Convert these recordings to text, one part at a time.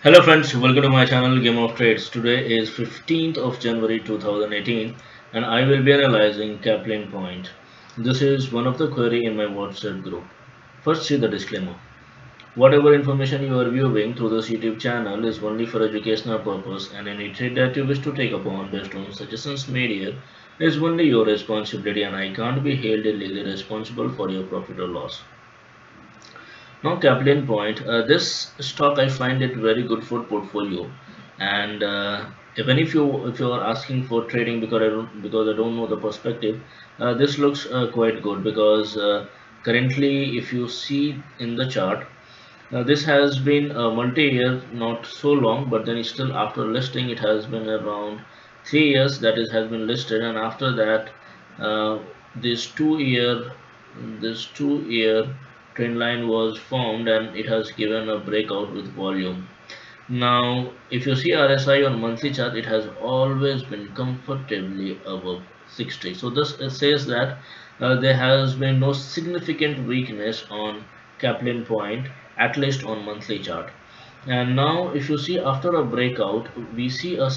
Hello friends, welcome to my channel Game of Trades. Today is 15th of January 2018 and I will be analyzing CAPLINPOINT. This is one of the query in my WhatsApp group. First see the disclaimer. Whatever information you are viewing through this YouTube channel is only for educational purpose and any trade that you wish to take upon based on suggestions made here is only your responsibility and I can't be held legally responsible for your profit or loss. Now, Kaplan Point, this stock I find it very good for portfolio, and even if you are asking for trading because I don't know the perspective, this looks quite good because currently if you see in the chart, this has been a multi-year, not so long, but then still after listing it has been around 3 years that it has been listed, and after that, uh, this 2 year this 2 year trend line was formed and it has given a breakout with volume. Now, if you see RSI on monthly chart, it has always been comfortably above 60. So this says that there has been no significant weakness on Kaplan point, at least on monthly chart. And now, if you see after a breakout, we see a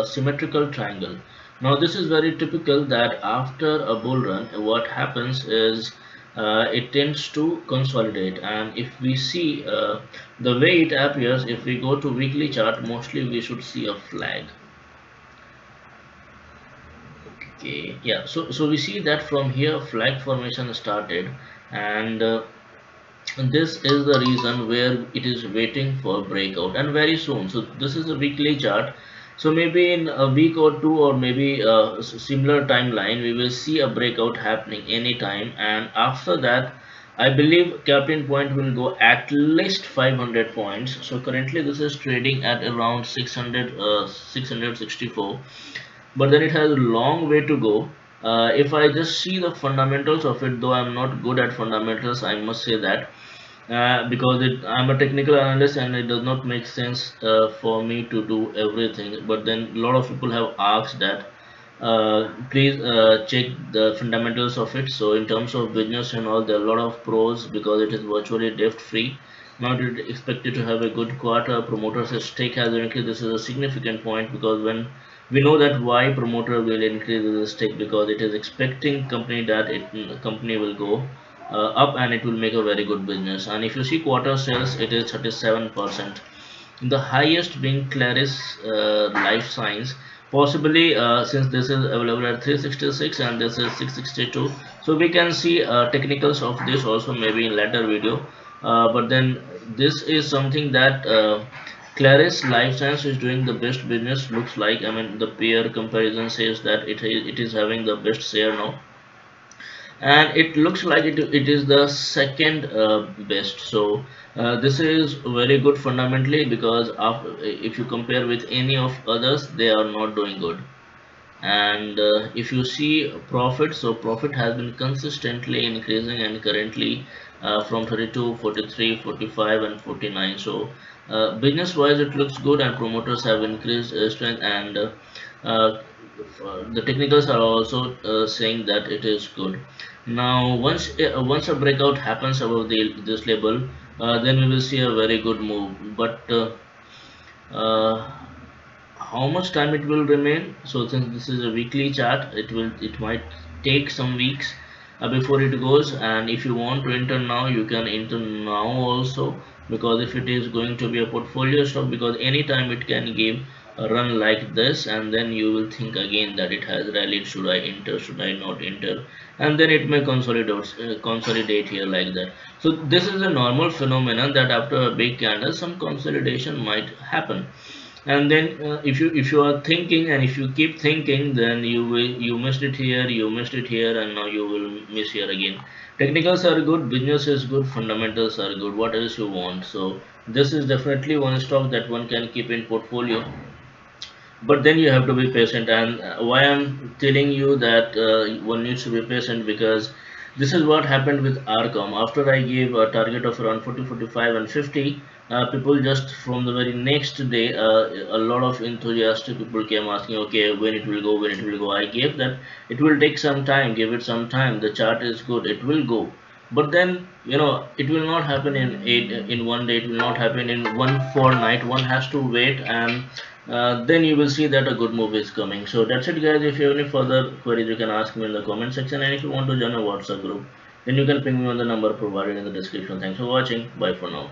symmetrical triangle. Now, this is very typical that after a bull run, what happens is it tends to consolidate. And if we see the way it appears, if we go to weekly chart, mostly we should see a flag. Okay, yeah. So we see that from here, flag formation started, and this is the reason where it is waiting for breakout and very soon. So this is a weekly chart, so maybe in a week or two or maybe a similar timeline we will see a breakout happening anytime, and after that I believe Captain Point will go at least 500 points. So currently this is trading at around 664, but then it has a long way to go. If I just see the fundamentals of it, though I'm not good at fundamentals, I must say that because I'm a technical analyst and it does not make sense for me to do everything. But then a lot of people have asked that please check the fundamentals of it. So in terms of business and all, there are a lot of pros because it is virtually debt free. Not expected to have a good quarter. Promoters' stake has increased. This is a significant point because when we know that why promoter will increase the stake, because it is expecting company will go up and it will make a very good business. And if you see quarter sales, it is 37%, the highest being Claris Life Science, possibly since this is available at 366 and this is 662. So we can see technicals of this also maybe in later video, but then this is something that Claris Life Science is doing the best business, looks like. I mean, the peer comparison says that it is having the best share now, and it looks like it is the second best. So this is very good fundamentally because if you compare with any of others, they are not doing good. And if you see profit, so profit has been consistently increasing and currently from 32, 43, 45 and 49. So business wise it looks good and promoters have increased strength, and uh, the technicals are also saying that it is good. Now once a breakout happens above this level, then we will see a very good move, but uh, how much time it will remain? So since this is a weekly chart, it might take some weeks before it goes. And if you want to enter now, you can enter now also, because if it is going to be a portfolio stock, because anytime it can give a run like this and then you will think again that it has rallied, should I enter, should I not enter, and then it may consolidate here like that. So this is a normal phenomenon that after a big candle some consolidation might happen. And then if you are thinking and if you keep thinking, then you missed it here, you missed it here, and now you will miss here again. Technicals are good, business is good, fundamentals are good, what else you want? So this is definitely one stock that one can keep in portfolio, but then you have to be patient. And why I'm telling you that one needs to be patient, because this is what happened with Arcom. After I gave a target of around 40, 45 and 50, people just from the very next day, a lot of enthusiastic people came asking, okay, when it will go, when it will go. I gave that it will take some time, give it some time, the chart is good, it will go. But then, it will not happen in one day, it will not happen in one fortnight. One has to wait, and then you will see that a good movie is coming. So that's it, guys. If you have any further queries, you can ask me in the comment section, and if you want to join a WhatsApp group, then you can ping me on the number provided in the description. Thanks for watching. Bye for now.